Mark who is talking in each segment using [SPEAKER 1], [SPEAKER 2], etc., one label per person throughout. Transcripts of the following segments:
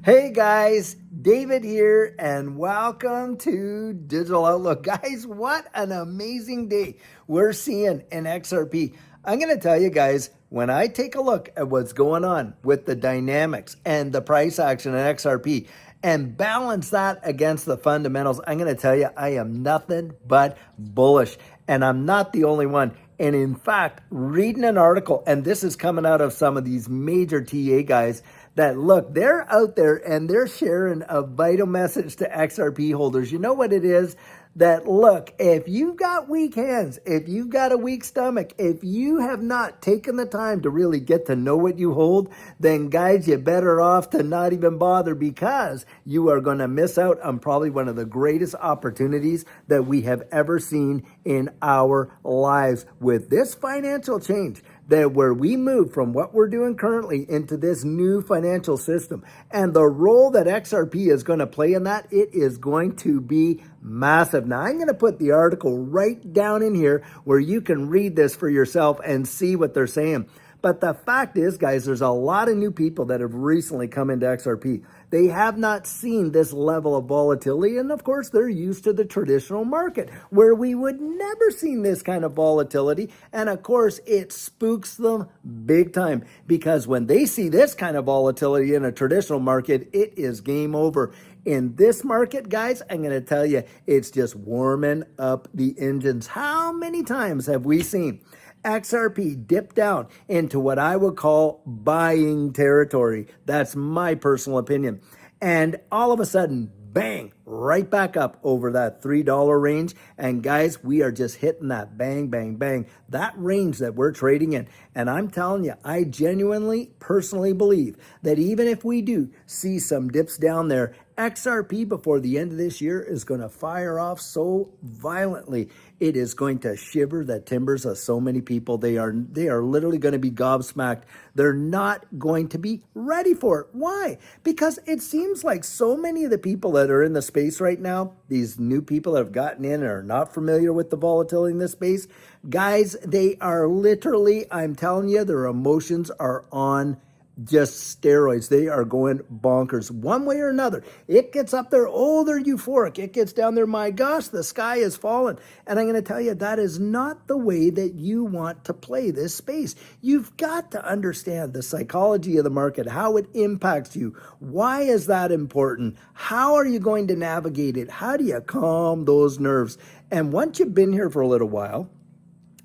[SPEAKER 1] Hey guys, David here, and welcome to Digital Outlook. Guys, what an amazing day we're seeing in XRP. I'm going to tell you guys, when I take a look at what's going on with the dynamics and the price action in XRP and balance that against the fundamentals, I'm going to tell you, I am nothing but bullish. And I'm not the only one. And in fact, reading an article, and this is coming out of some of these major TA guys, that look, they're out there and they're sharing a vital message to XRP holders. You know what it is? That look, if you've got weak hands, if you've got a weak stomach, if you have not taken the time to really get to know what you hold, then guys, you're better off to not even bother, because you are going to miss out on probably one of the greatest opportunities that we have ever seen in our lives with this financial change. That where we move from what we're doing currently into this new financial system, and the role that XRP is going to play in that, it is going to be massive. Now, I'm going to put the article right down in here where you can read this for yourself and see what they're saying. But the fact is, guys, there's a lot of new people that have recently come into XRP. They have not seen this level of volatility, and of course, they're used to the traditional market where we would never seen this kind of volatility. And of course, it spooks them big time, because when they see this kind of volatility in a traditional market, it is game over. In this market, guys, I'm going to tell you, it's just warming up the engines. How many times have we seen XRP dip down into what I would call buying territory? That's my personal opinion. And all of a sudden, bang, right back up over that $3 range. And guys, we are just hitting that bang, bang, bang, that range that we're trading in. And I'm telling you, I genuinely, personally believe that even if we do see some dips down there, XRP before the end of this year is going to fire off so violently. It is going to shiver the timbers of so many people. They are literally going to be gobsmacked. They're not going to be ready for it. Why? Because it seems like so many of the people that are in the space right now, these new people that have gotten in and are not familiar with the volatility in this space, guys, they are literally, I'm telling you, their emotions are on just steroids. They are going bonkers one way or another. It gets up there, oh, they're euphoric. It gets down there, my gosh, the sky is falling. And I'm going to tell you, that is not the way that you want to play this space. You've got to understand the psychology of the market, how it impacts you. Why is that important? How are you going to navigate it? How do you calm those nerves? And once you've been here for a little while,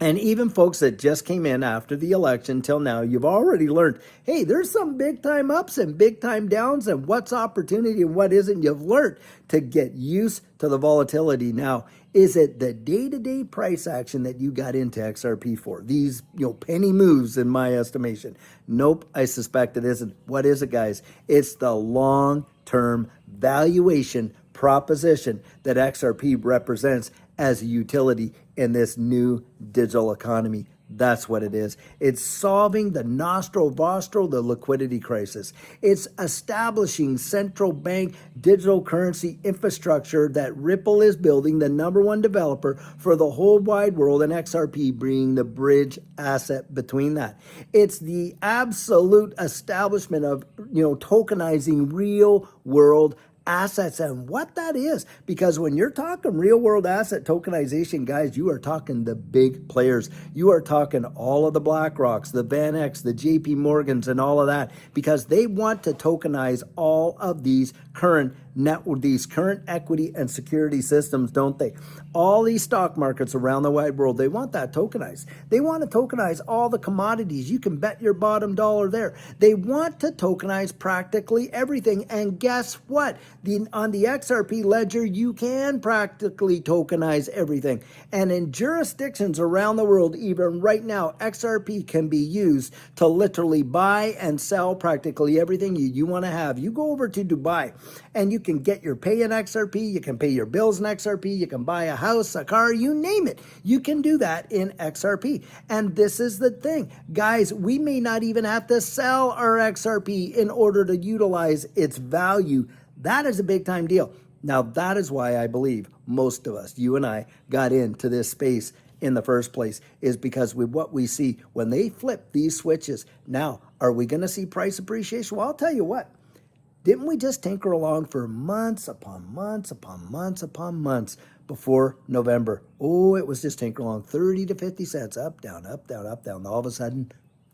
[SPEAKER 1] and even folks that just came in after the election till now, you've already learned, hey, there's some big time ups and big time downs, and what's opportunity and what isn't. You've learned to get used to the volatility. Now, is it the day-to-day price action that you got into XRP for? These, penny moves in my estimation. Nope, I suspect it isn't. What is it, guys? It's the long-term valuation proposition that XRP represents as a utility in this new digital economy. That's what it is. It's solving the nostro vostro, the liquidity crisis. It's establishing central bank digital currency infrastructure that Ripple is building, the number one developer for the whole wide world, and XRP being the bridge asset between that. It's the absolute establishment of, tokenizing real world assets and what that is. Because when you're talking real world asset tokenization, guys, you are talking the big players. You are talking all of the BlackRocks, the VanEck, the JP Morgans, and all of that, because they want to tokenize all of these current equity and security systems, don't they? All these stock markets around the wide world, they want that tokenized. They want to tokenize all the commodities. You can bet your bottom dollar there. They want to tokenize practically everything. And guess what? On the XRP ledger, you can practically tokenize everything. And in jurisdictions around the world, even right now, XRP can be used to literally buy and sell practically everything you want to have. You go over to Dubai and you can get your pay in XRP, you can pay your bills in XRP, you can buy a house, a car, you name it. You can do that in XRP. And this is the thing. Guys, we may not even have to sell our XRP in order to utilize its value. That is a big time deal. Now, that is why I believe most of us, you and I, got into this space in the first place, is because with what we see when they flip these switches. Now, are we going to see price appreciation? Well, I'll tell you what. Didn't we just tinker along for months upon months upon months upon months before November? Oh, it was just tinkering along 30 to 50 cents, up, down, up, down, up, down. All of a sudden,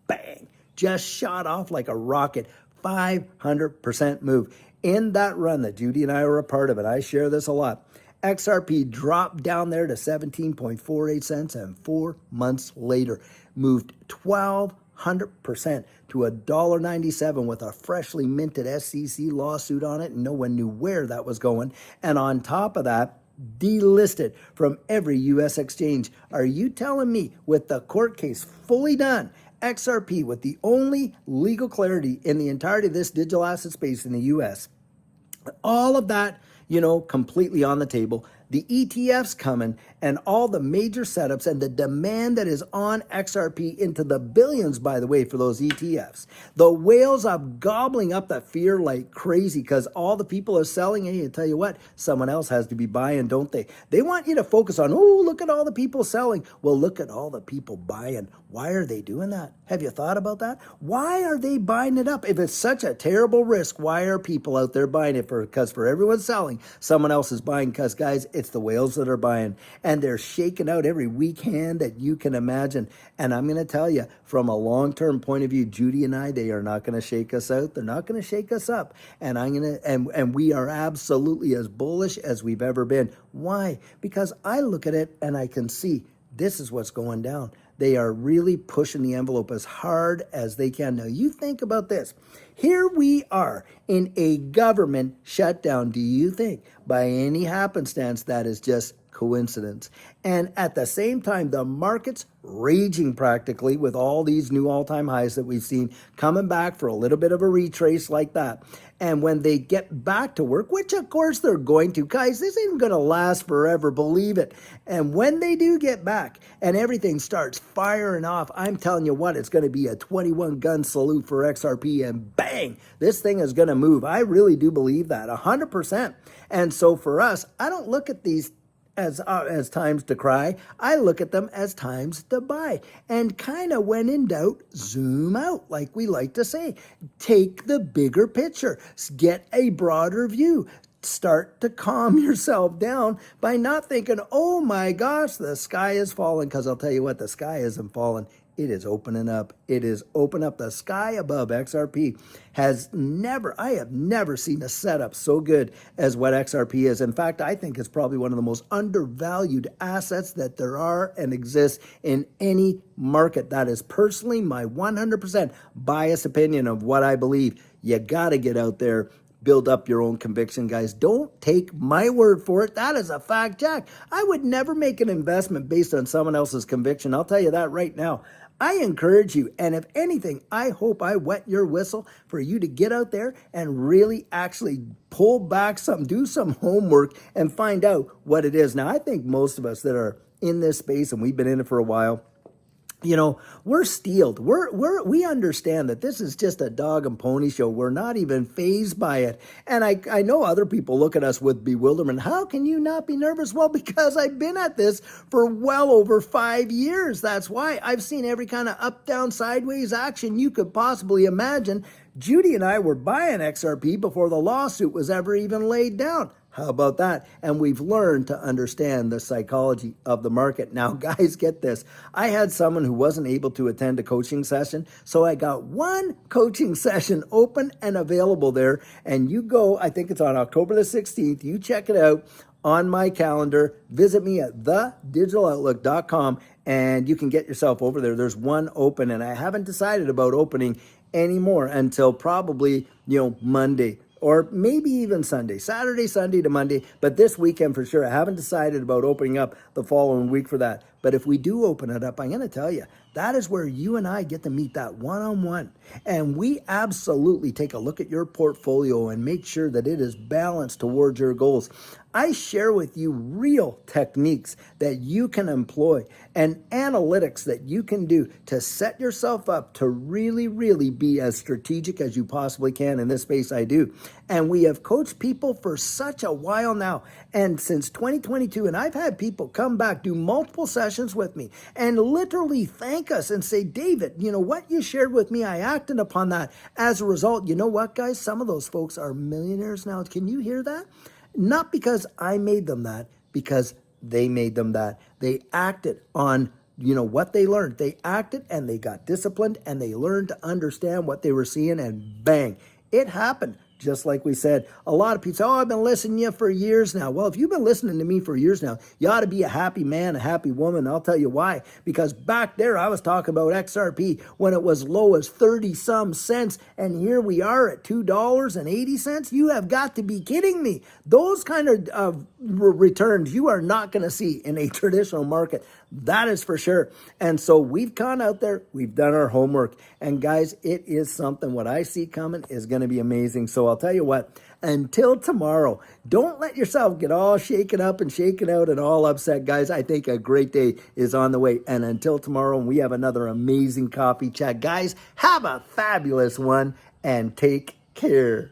[SPEAKER 1] bang, just shot off like a rocket, 500% move. In that run that Judy and I were a part of it, I share this a lot. XRP dropped down there to 17.48 cents, and 4 months later moved 1,200% to $1.97 with a freshly minted SEC lawsuit on it, and no one knew where that was going. And on top of that, delisted from every U.S. exchange. Are you telling me, with the court case fully done, XRP with the only legal clarity in the entirety of this digital asset space in the U.S., all of that, completely on the table, the ETFs coming and all the major setups and the demand that is on XRP into the billions, by the way, for those ETFs. The whales are gobbling up that fear like crazy because all the people are selling. Hey, I tell you what, someone else has to be buying, don't they? They want you to focus on, oh, look at all the people selling. Well, look at all the people buying. Why are they doing that? Have you thought about that? Why are they buying it up? If it's such a terrible risk, why are people out there buying it? Because for everyone selling, someone else is buying. Because, guys, it's the whales that are buying. And they're shaking out every weak hand that you can imagine. And I'm going to tell you, from a long-term point of view, Judy and I, they are not going to shake us out. They're not going to shake us up. And and we are absolutely as bullish as we've ever been. Why? Because I look at it and I can see this is what's going down. They are really pushing the envelope as hard as they can. Now, you think about this. Here we are in a government shutdown. Do you think by any happenstance that is just coincidence? And at the same time, the market's raging practically with all these new all-time highs that we've seen coming back for a little bit of a retrace like that. And when they get back to work, which of course they're going to, guys, this isn't going to last forever, believe it. And when they do get back and everything starts firing off, I'm telling you what, it's going to be a 21-gun salute for XRP, and bang, this thing is going to move. I really do believe that, 100%. And so for us, I don't look at these as times to cry. I look at them as times to buy. And kind of when in doubt, zoom out, like we like to say. Take the bigger picture. Get a broader view. Start to calm yourself down by not thinking, oh my gosh, the sky is falling. Because I'll tell you what, the sky isn't falling. It is opening up. It is open up. The sky above XRP I have never seen a setup so good as what XRP is. In fact, I think it's probably one of the most undervalued assets that there are and exists in any market. That is personally my 100% biased opinion of what I believe. You got to get out there. Build up your own conviction, guys. Don't take my word for it. That is a fact check. I would never make an investment based on someone else's conviction. I'll tell you that right now. I encourage you, and if anything, I hope I wet your whistle for you to get out there and really actually pull back some, do some homework, and find out what it is. Now, I think most of us that are in this space, and we've been in it for a while, we're steeled. We understand that this is just a dog and pony show. We're not even fazed by it. And I know other people look at us with bewilderment. How can you not be nervous? Well, because I've been at this for well over 5 years. That's why I've seen every kind of up, down, sideways action you could possibly imagine. Judy and I were buying XRP before the lawsuit was ever even laid down. How about that? And we've learned to understand the psychology of the market. Now, guys, get this. I had someone who wasn't able to attend a coaching session, so I got one coaching session open and available there. And you go, I think it's on October the 16th. You check it out on my calendar. Visit me at thedigitaloutlook.com, and you can get yourself over there. There's one open, and I haven't decided about opening anymore until probably, Monday. Or maybe even Sunday, Saturday, Sunday to Monday. But this weekend for sure. I haven't decided about opening up the following week for that. But if we do open it up, I'm going to tell you, that is where you and I get to meet that one-on-one. And we absolutely take a look at your portfolio and make sure that it is balanced towards your goals. I share with you real techniques that you can employ and analytics that you can do to set yourself up to really, really be as strategic as you possibly can in this space. I do. And we have coached people for such a while now. And since 2022, and I've had people come back, do multiple sessions questions with me and literally thank us and say, David, what you shared with me, I acted upon that. As a result, you know what, guys? Some of those folks are millionaires now. Can you hear that? Not because I made them that, because they made them that. They acted on what they learned. They acted and they got disciplined and they learned to understand what they were seeing, and bang, it happened. Just like we said, a lot of people say, oh, I've been listening to you for years now. Well, if you've been listening to me for years now, you ought to be a happy man, a happy woman. I'll tell you why. Because back there, I was talking about XRP when it was low as 30-some cents, and here we are at $2.80. You have got to be kidding me. Those kind of returns you are not going to see in a traditional market. That is for sure. And so we've gone out there, we've done our homework. And guys, it is something, what I see coming is going to be amazing. So I'll tell you what, until tomorrow, don't let yourself get all shaken up and shaken out and all upset, guys. I think a great day is on the way. And until tomorrow, we have another amazing coffee chat. Guys, have a fabulous one and take care.